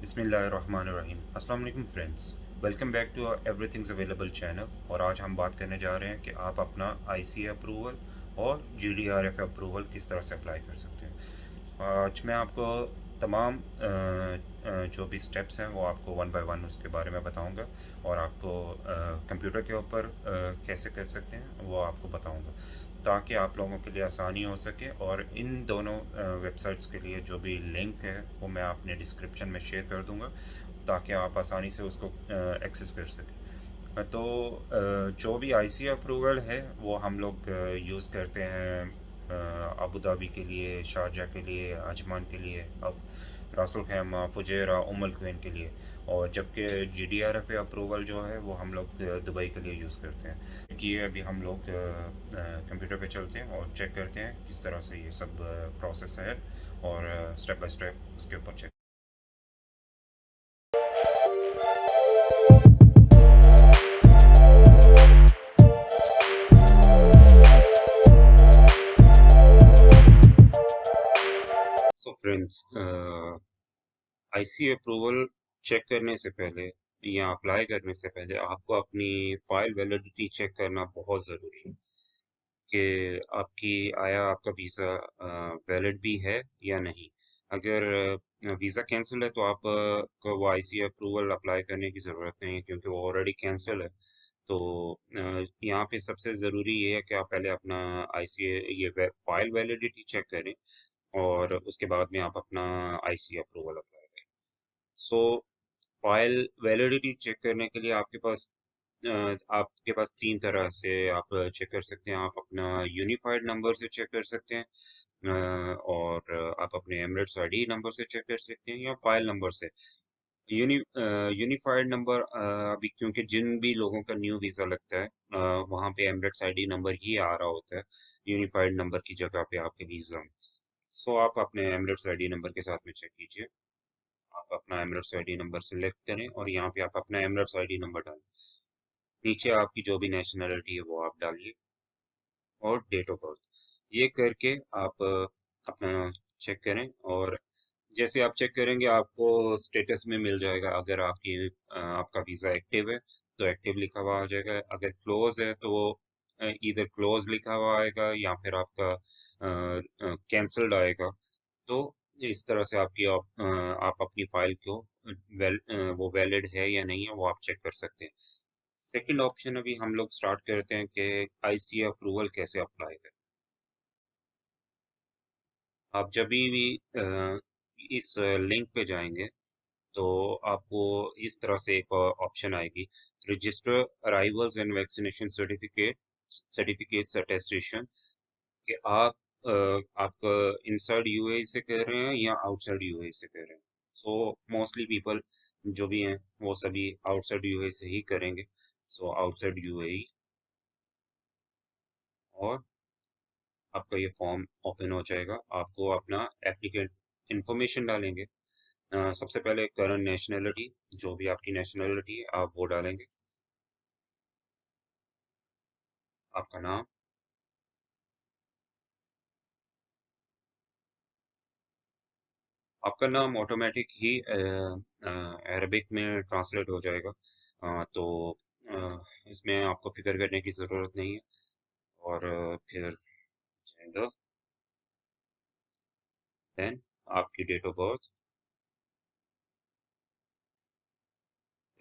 बिस्मिल्लाहिर्रहमानिर्रहीम। अस्सलाम वालेकुम friends, welcome back to everything's available channel. और आज हम बात करने जा रहे हैं कि आप अपना आईसी अप्रूवल और जीडीआरएफ अप्रूवल किस तरह से अप्लाई कर सकते हैं। आज मैं आपको तमाम जो भी स्टेप्स हैं वो आपको वन बाय वन उसके बारे में बताऊंगा और आपको कंप्यूटर के ऊपर कैसे कर सकते हैं वो आपको बताऊंगा, ताकि आप लोगों के लिए आसानी हो सके। और इन दोनों वेबसाइट्स के लिए जो भी लिंक है वो मैं अपने डिस्क्रिप्शन में शेयर कर दूंगा, ताकि आप आसानी से उसको एक्सेस कर सकें। तो जो भी आईसी अप्रूवल है वो हम लोग यूज़ करते हैं अबू धाबी के लिए, शारजा के लिए, अजमान के लिए, अब रासुल खैमा, फुजेरा, उम्मुल क्वीन के लिए। और जबकि जीडीआरएफ अप्रूवल जो है वो हम लोग दुबई के लिए यूज़ करते हैं। कि अभी हम लोग कंप्यूटर पे चलते हैं और चेक करते हैं किस तरह से ये सब प्रोसेस है, और स्टेप बाय स्टेप उसके ऊपर check. So friends, IC approval check करने से पहले या अप्लाई करने से पहले आपको अपनी फाइल वैलिडिटी चेक करना बहुत ज़रूरी है कि आपकी आया आपका वीज़ा वैलिड भी है या नहीं। अगर वीज़ा कैंसिल है तो आप को वो आईसी अप्रूवल अप्लाई करने की ज़रूरत नहीं है, क्योंकि वो ऑलरेडी कैंसिल है। तो यहाँ पे सबसे ज़रूरी ये है कि आप पहले अपना आईसी ये फाइल वैलिडिटी चेक करें, और उसके बाद में आप अपना आईसी अप्रूवल अप्लाई करें। सो फाइल वैलिडिटी चेक करने के लिए अ, आपके पास 3 तरह से आप चेक कर सकते हैं। आप अपना यूनिफाइड नंबर से चेक कर सकते हैं, और आप अपने एमरेट्स आईडी नंबर से चेक कर सकते हैं, या फाइल नंबर से। यूनिफाइड नंबर अभी क्योंकि जिन भी लोगों का न्यू वीज़ा लगता है वहाँ पे एमरेट्स आईडी नंबर ही आ रहा होता है यूनिफाइड नंबर की जगह पे आपके वीज़ा में। सो आप अपने एमरेट्स आईडी नंबर के साथ में चेक कीजिए। आप अपना एमरेट्स आईडी नंबर सेलेक्ट करें और यहाँ पे आप अपना एमरेट्स आईडी नंबर डालें। नीचे आपकी जो भी नेशनैलिटी है वो आप डालिए, और डेट ऑफ बर्थ। ये करके आप अपना चेक करें, और जैसे आप चेक करेंगे आपको स्टेटस में मिल जाएगा। अगर आपका वीज़ा एक्टिव है तो एक्टिव लिखा हुआ आ जाएगा, अगर क्लोज है तो इधर क्लोज लिखा हुआ आएगा, या फिर आपका कैंसल्ड आएगा। तो इस तरह से आप अपनी फाइल को वो वैलिड है या नहीं है वो आप चेक कर सकते हैं। सेकंड ऑप्शन अभी हम लोग स्टार्ट करते हैं कि आईसी अप्रूवल कैसे अप्लाई करें। आप जब भी इस लिंक पे जाएंगे तो आपको इस तरह से एक ऑप्शन आएगी, register arrivals and vaccination certificates attestation, कि आप इनसाइड यूएई से कर रहे हैं या आउटसाइड यूएई से कर रहे हैं। सो मोस्टली पीपल जो भी हैं वो सभी आउटसाइड यूएई से ही करेंगे। सो आउटसाइड यूएई, और आपका ये फॉर्म ओपन हो जाएगा। आपको अपना एप्लीकेंट इंफॉर्मेशन डालेंगे। सबसे पहले करंट नेशनैलिटी, जो भी आपकी नेशनैलिटी है आप वो डालेंगे। आपका नाम, आपका नाम ऑटोमेटिक ही अरबिक में ट्रांसलेट हो जाएगा। तो इसमें आपको फिक्र करने की ज़रूरत नहीं है। और फिर जेंडर, देन आपकी date of birth,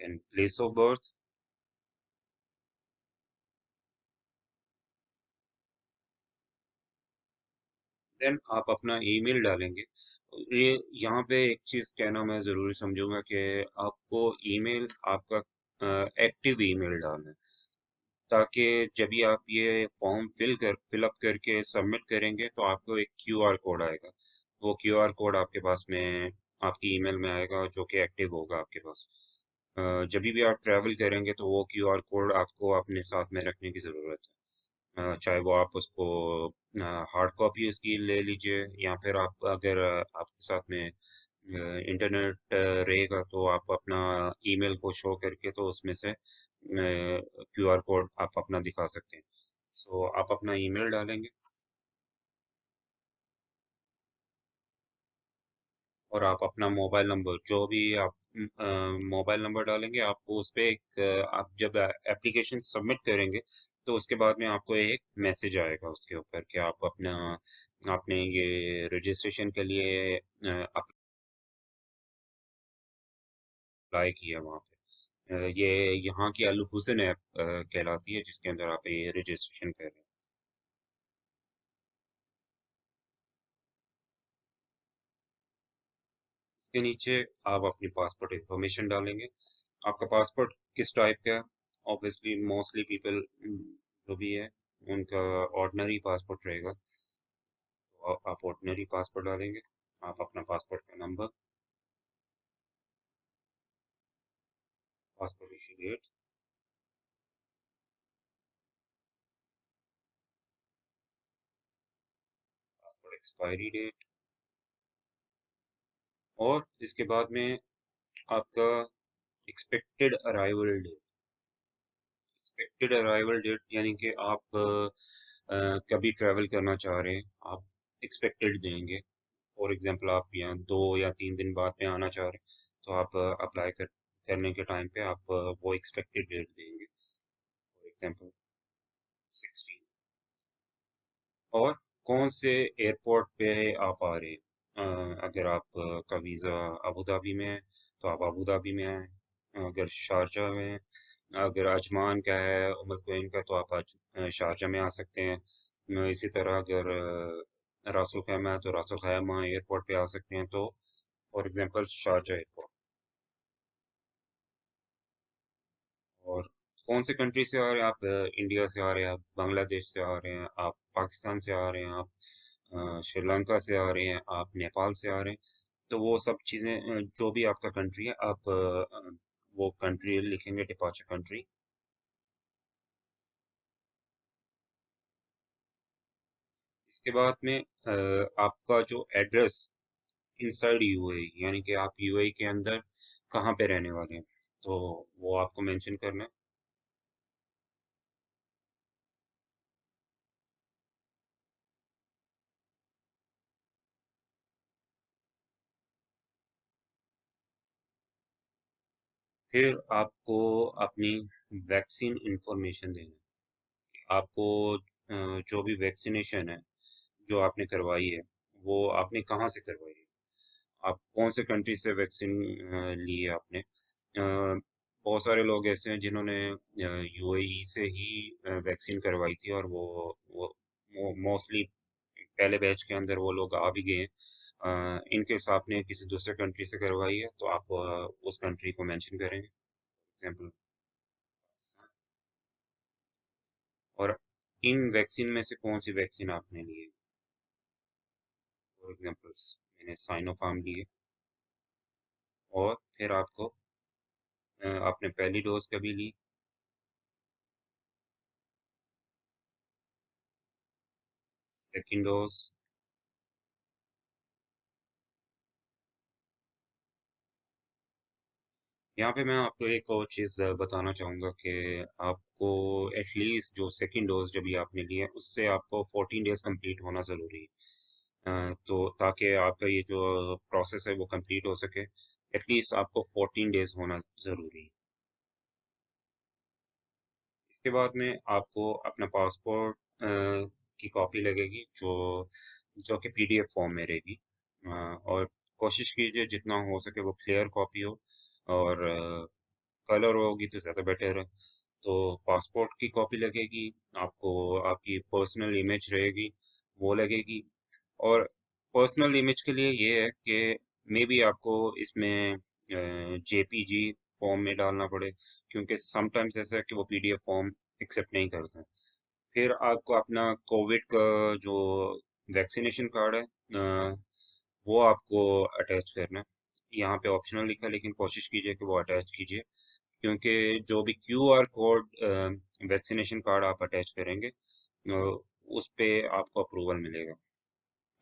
then place of birth, then आप अपना ईमेल डालेंगे। ये यहाँ पे एक चीज़ कहना मैं ज़रूरी समझूंगा कि आपको ईमेल आपका एक्टिव ईमेल डालना है, ताकि जब भी आप ये फॉर्म फिल अप करके सबमिट करेंगे तो आपको एक क्यूआर कोड आएगा। वो क्यूआर कोड आपके पास में आपकी ईमेल में आएगा, जो कि एक्टिव होगा आपके पास। जब भी आप ट्रैवल करेंगे तो वो क्यूआर कोड आपको अपने साथ में रखने की ज़रूरत है। चाहे वो आप उसको हार्ड कॉपी उसकी ले लीजिए, या फिर आप अगर आपके साथ में इंटरनेट रहेगा तो आप अपना ईमेल को शो करके तो उसमें से क्यूआर कोड आप अपना दिखा सकते हैं। सो आप अपना ईमेल डालेंगे, और आप अपना मोबाइल नंबर जो भी आप मोबाइल नंबर डालेंगे आपको उस पे एक आप जब एप्लीकेशन सबमिट करेंगे तो उसके बाद में आपको एक मैसेज आएगा उसके ऊपर कि आप अपना आपने ये रजिस्ट्रेशन के लिए अप्लाई किया वहाँ पे। ये यहाँ की अल हुसैन ऐप कहलाती है जिसके अंदर आप ये रजिस्ट्रेशन कर रहे हैं। इसके नीचे आप अपनी पासपोर्ट इंफॉर्मेशन डालेंगे। आपका पासपोर्ट किस टाइप का है? ऑब्वियसली मोस्टली पीपल जो भी है उनका ऑर्डिनरी पासपोर्ट रहेगा, तो आप ऑर्डिनरी पासपोर्ट डालेंगे। आप अपना पासपोर्ट का number, passport issue date, passport expiry date, और इसके बाद में आपका expected arrival date. Expected arrival date यानी कि आप कभी ट्रैवल करना चाह रहे हैं, आप एक्सपेक्टेड देंगे। फॉर एग्जांपल आप यहाँ 2 या 3 दिन बाद में आना चाह रहे हैं तो आप अप्लाई करने के टाइम पे आप वो एक्सपेक्टेड डेट देंगे, फॉर एग्जांपल 16। और कौन से एयरपोर्ट पे आप आ रहे हैं। अगर आप का वीज़ा अबू धाबी में है तो आप अबू धाबी में आए। अगर शारजा में है, अगर अजमान का है उम्र कोइन का तो आप शारजा में आ सकते हैं। इसी तरह अगर रासुल खैमा है तो रासुल खैमा एयरपोर्ट पे आ सकते हैं, तो फॉर एग्जांपल शारजा एयरपोर्ट। और कौन से कंट्री से आ रहे हैं आप? इंडिया से आ रहे हैं, आप बांग्लादेश से आ रहे हैं, आप पाकिस्तान से आ रहे हैं, आप श्रीलंका से आ रहे हैं, आप नेपाल से आ रहे हैं, तो वो सब चीज़ें जो भी आपका कंट्री है आप वो कंट्री लिखेंगे, डिपार्चर कंट्री। इसके बाद में आपका जो एड्रेस इनसाइड यूएई यानी कि आप यूएई के अंदर कहाँ पे रहने वाले हैं, तो वो आपको मेंशन करना है। फिर आपको अपनी वैक्सीन इंफॉर्मेशन देना है। आपको जो भी वैक्सीनेशन है जो आपने करवाई है वो आपने कहाँ से करवाई है, आप कौन से कंट्री से वैक्सीन ली है आपने। बहुत सारे लोग ऐसे हैं जिन्होंने यूएई से ही वैक्सीन करवाई थी और वो मोस्टली पहले बैच के अंदर वो लोग आ भी गए हैं। इन केस आपने किसी दूसरे कंट्री से करवाई है तो आप उस कंट्री को मेंशन करेंगे, एग्जाम्पल। और इन वैक्सीन में से कौन सी वैक्सीन आपने ली है, फॉर एग्जाम्पल मैंने साइनोफार्म ली है। और फिर आपको आपने पहली डोज कभी ली, सेकंड डोज। यहाँ पे मैं आपको एक और चीज़ बताना चाहूँगा कि आपको एटलीस्ट जो सेकंड डोज जब भी आपने ली है उससे आपको 14 डेज कंप्लीट होना ज़रूरी है। तो ताकि आपका ये जो प्रोसेस है वो कंप्लीट हो सके, एटलीस्ट आपको 14 डेज होना ज़रूरी है। इसके बाद में आपको अपना पासपोर्ट की कॉपी लगेगी जो जो कि पीडीएफ फॉर्म में रहेगी। और कोशिश कीजिए जितना हो सके वो क्लियर कॉपी हो, और कलर होगी तो ज़्यादा बेटर है। तो पासपोर्ट की कॉपी लगेगी, आपको आपकी पर्सनल इमेज रहेगी वो लगेगी। और पर्सनल इमेज के लिए ये है कि मे बी आपको इसमें जेपीजी फॉर्म में डालना पड़े, क्योंकि समटाइम्स ऐसा है कि वो पीडीएफ फॉर्म एक्सेप्ट नहीं करते हैं। फिर आपको अपना कोविड का जो वैक्सीनेशन कार्ड है वो आपको अटैच करना है। यहाँ पे ऑप्शनल लिखा है लेकिन कोशिश कीजिए कि वो अटैच कीजिए, क्योंकि जो भी क्यूआर कोड वैक्सीनेशन कार्ड आप अटैच करेंगे उस पे आपको अप्रूवल मिलेगा।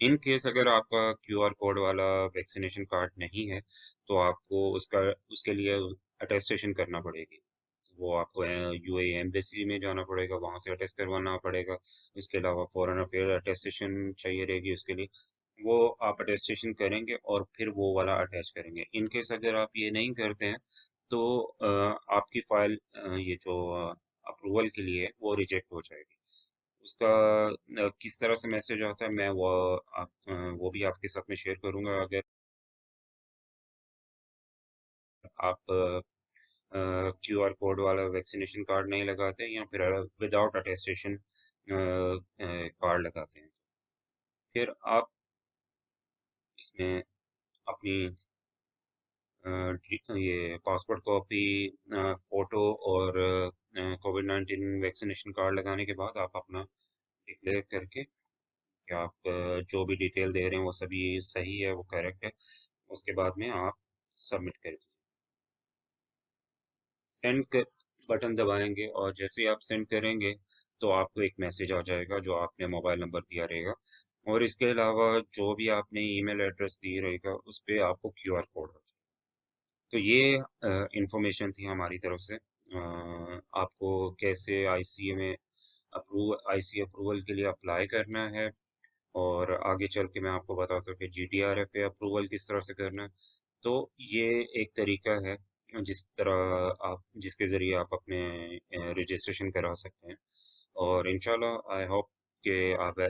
इन केस अगर आपका क्यूआर कोड वाला वैक्सीनेशन कार्ड नहीं है तो आपको उसका उसके लिए अटेस्टेशन करना पड़ेगी। वो आपको यूएई एम्बेसी में जाना पड़ेगा, वहाँ से अटेस्ट करवाना पड़ेगा। इसके अलावा फॉरेन अफेयर अटेस्टेशन चाहिए रहेगी उसके लिए। वो आप अटेस्टेशन करेंगे और फिर वो वाला अटैच करेंगे। इन केस अगर आप ये नहीं करते हैं तो आपकी फ़ाइल ये जो अप्रूवल के लिए है, वो रिजेक्ट हो जाएगी। उसका किस तरह से मैसेज आता है मैं वो भी आपके साथ में शेयर करूँगा। अगर आप क्यूआर कोड वाला वैक्सीनेशन कार्ड नहीं लगाते या फिर विदाउट अटेस्टेशन कार्ड लगाते हैं, फिर आप इसमें अपनी ये पासपोर्ट कॉपी, फ़ोटो और कोविड-19 वैक्सीनेशन कार्ड लगाने के बाद आप अपना डिक्लेयर करके कि आप जो भी डिटेल दे रहे हैं वो सभी सही है, वो करेक्ट है। उसके बाद में आप सबमिट कर दीजिए। सेंड क बटन दबाएँगे और जैसे ही आप सेंड करेंगे, तो आपको एक मैसेज आ जाएगा जो आपने मोबाइल नंबर दिया रहेगा और इसके अलावा जो भी आपने ईमेल एड्रेस दी रहेगा, उस पे आपको क्यूआर कोड। तो ये इन्फॉर्मेशन थी हमारी तरफ से। आपको कैसे आईसीए में आईसीए अप्रूवल के लिए अप्लाई करना है और आगे चल के मैं आपको बताता हूँ कि जीडीआरएफ पे अप्रूवल किस तरह से करना है। तो ये एक तरीका है जिस तरह आप जिसके ज़रिए आप अपने रजिस्ट्रेशन करा सकते हैं और इंशाल्लाह आई होप कि आप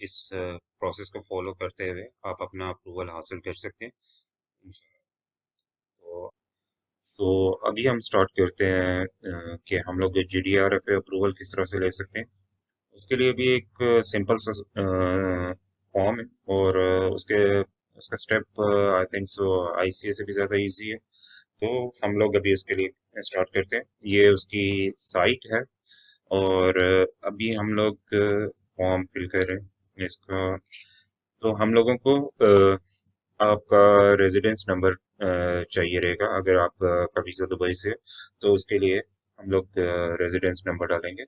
इस प्रोसेस को फॉलो करते हुए आप अपना अप्रूवल हासिल कर सकते हैं। तो सो अभी हम स्टार्ट करते हैं कि हम लोग जीडीआरएफ अप्रूवल किस तरह से ले सकते हैं। उसके लिए भी एक सिंपल सा फॉर्म है और उसके उसका step I think so ICA से भी ज़्यादा इजी है। तो हम लोग अभी उसके लिए स्टार्ट करते हैं। ये उसकी साइट है और अभी हम लोग फॉर्म फिल कर रहे हैं इसका। तो हम लोगों को आपका रेजिडेंस नंबर चाहिए रहेगा अगर आपका वीज़ा दुबई से है, तो उसके लिए हम लोग रेजिडेंस नंबर डालेंगे।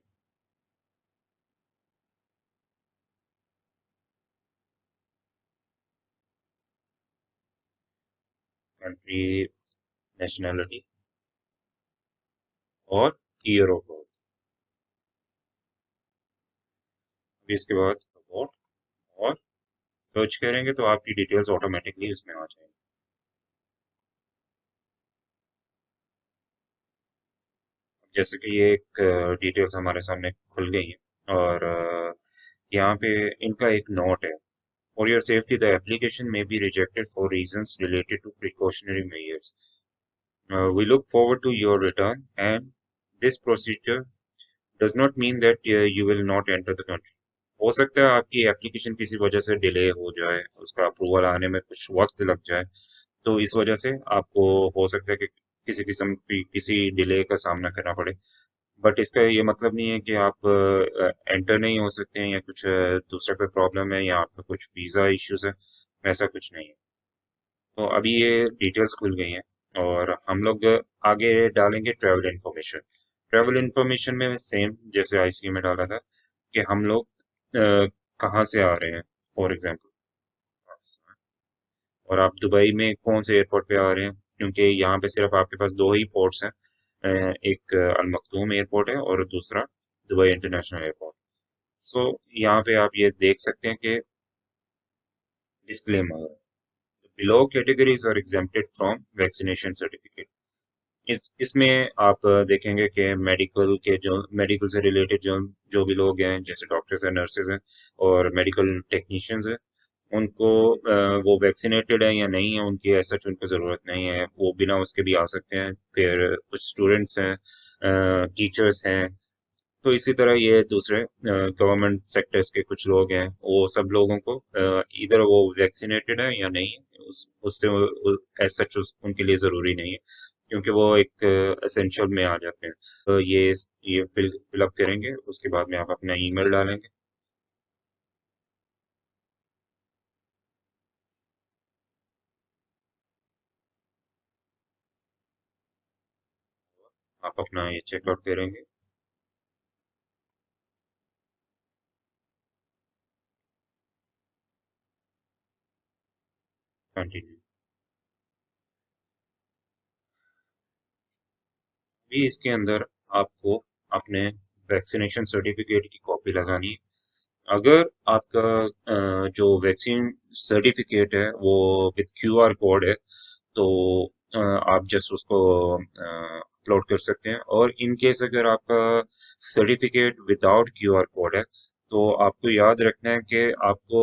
कंट्री, नेशनैलिटी और ईयर ऑफ बर्थ। फिर इसके बाद अबाउट और सर्च करेंगे तो आपकी डिटेल्स ऑटोमेटिकली इसमें आ जाएंगी। जैसे कि ये एक डिटेल्स हमारे सामने खुल गई हैं और यहाँ पे इनका एक नोट है। For your safety, the application may be rejected for reasons related to precautionary measures. We look forward to your return, and this procedure does not mean that you will not enter the country. हो सकता है आपकी application किसी वजह से delay हो जाए, उसका अप्रूवल आने में कुछ वक्त लग जाए, तो इस वजह से आपको हो सकता है कि किसी किस्म की किसी डिले का सामना करना पड़े। बट इसका ये मतलब नहीं है कि आप एंटर नहीं हो सकते हैं या कुछ दूसरा कोई प्रॉब्लम है या आपका कुछ वीज़ा इश्यूज है, ऐसा कुछ नहीं है। तो अभी ये डिटेल्स खुल गई हैं और हम लोग आगे डालेंगे ट्रैवल इन्फॉर्मेशन। ट्रैवल इन्फॉर्मेशन में सेम जैसे आईसीए में डाला था कि हम लोग कहाँ से आ रहे हैं, फॉर एग्जांपल, और आप दुबई में कौन से एयरपोर्ट पे आ रहे हैं, क्योंकि यहाँ पे सिर्फ आपके पास दो ही पोर्ट्स हैं। एक अल मखदूम एयरपोर्ट है और दूसरा दुबई इंटरनेशनल एयरपोर्ट। सो यहाँ पे आप ये देख सकते हैं कि disclaimer, below categories are exempted from vaccination certificate. इसमें आप देखेंगे कि मेडिकल से रिलेटेड जो जो भी लोग हैं जैसे डॉक्टर्स हैं, नर्सेज हैं और मेडिकल टेक्नीशियंस हैं, उनको वो वैक्सीनेटेड है या नहीं है उनकी ऐसा सच उनको ज़रूरत नहीं है, वो बिना उसके भी आ सकते हैं। फिर कुछ स्टूडेंट्स हैं, टीचर्स हैं, तो इसी तरह ये दूसरे गवर्नमेंट सेक्टर्स के कुछ लोग हैं, वो सब लोगों को इधर वो वैक्सीनेटेड है या नहीं है उससे एज सच उनके लिए ज़रूरी नहीं है, क्योंकि वो एक एसेंशियल में आ जाते हैं। ये फिलअप करेंगे, उसके बाद में आप अपना ईमेल डालेंगे। आप अपना ये चेकआउट करेंगे। कंटिन्यू। भी इसके अंदर आपको अपने वैक्सीनेशन सर्टिफिकेट की कॉपी लगानी है अगर आपका जो वैक्सीन सर्टिफिकेट है वो विद क्यूआर कोड है, तो आप जस्ट उसको अपलोड कर सकते हैं। और इन केस अगर आपका सर्टिफिकेट विदाउट क्यूआर कोड है, तो आपको याद रखना है कि आपको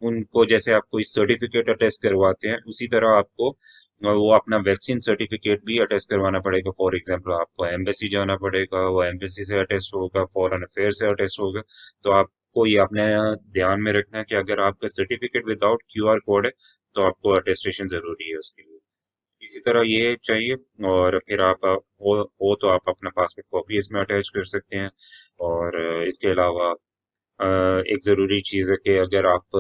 उनको जैसे आप कोई सर्टिफिकेट अटेस्ट करवाते हैं, उसी तरह आपको वो अपना वैक्सीन सर्टिफिकेट भी अटेस्ट करवाना पड़ेगा। फॉर एग्जांपल आपको एम्बेसी जाना पड़ेगा, वो एम्बेसी से अटेस्ट होगा, फॉरेन अफेयर से अटेस्ट होगा। तो आपको ये अपने ध्यान में रखना है कि अगर आपका सर्टिफिकेट विदाउट क्यूआर कोड है, तो आपको अटेस्टेशन जरूरी है उसके लिए। इसी तरह ये चाहिए। और फिर आप हो तो आप अपना पासपोर्ट कॉपी इसमें अटैच कर सकते हैं। और इसके अलावा एक ज़रूरी चीज़ है कि अगर आप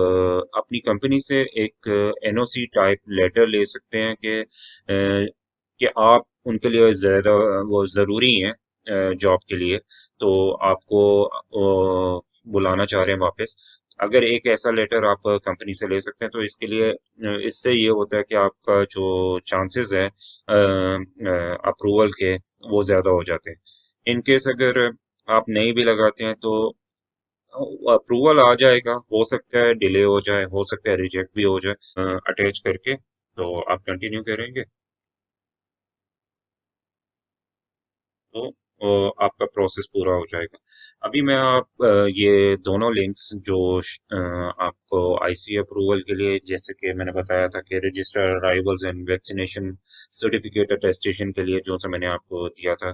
अपनी कंपनी से एक एनओसी टाइप लेटर ले सकते हैं कि आप उनके लिए ज़्यादा वो ज़रूरी हैं जॉब के लिए, तो आपको बुलाना चाह रहे हैं वापस। अगर एक ऐसा लेटर आप कंपनी से ले सकते हैं, तो इसके लिए इससे ये होता है कि आपका जो चांसेस है अप्रूवल के, वो ज़्यादा हो जाते हैं। इन केस अगर आप नहीं भी लगाते हैं, तो अप्रूवल आ जाएगा। हो सकता है डिले हो जाए, हो सकता है रिजेक्ट भी हो जाए अटैच करके। तो आप कंटिन्यू करेंगे, तो आपका प्रोसेस पूरा हो जाएगा। अभी मैं ये दोनों लिंक्स जो आपको आईसी अप्रूवल के लिए, जैसे कि मैंने बताया था कि register arrivals and vaccination certificate attestation के लिए जो सा मैंने आपको दिया था,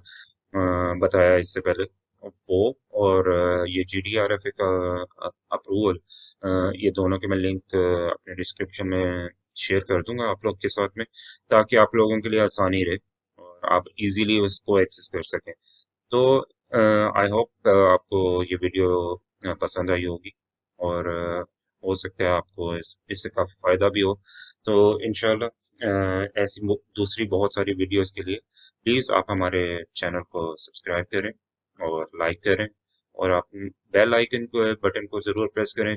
बताया इससे पहले, वो और ये जीडीआरएफ का अप्रूवल, ये दोनों के मैं लिंक अपने डिस्क्रिप्शन में शेयर कर दूंगा आप लोग के साथ में, ताकि आप लोगों के लिए आसानी रहे और आप इजीली उसको एक्सेस कर सकें। तो आई होप आपको ये वीडियो पसंद आई होगी। और हो सकता है आपको इससे काफ़ी फ़ायदा भी हो। तो इंशाल्लाह ऐसी दूसरी बहुत सारी वीडियोस के लिए प्लीज़ आप हमारे चैनल को सब्सक्राइब करें और लाइक करें, और आप बेल आइकन को बटन को ज़रूर प्रेस करें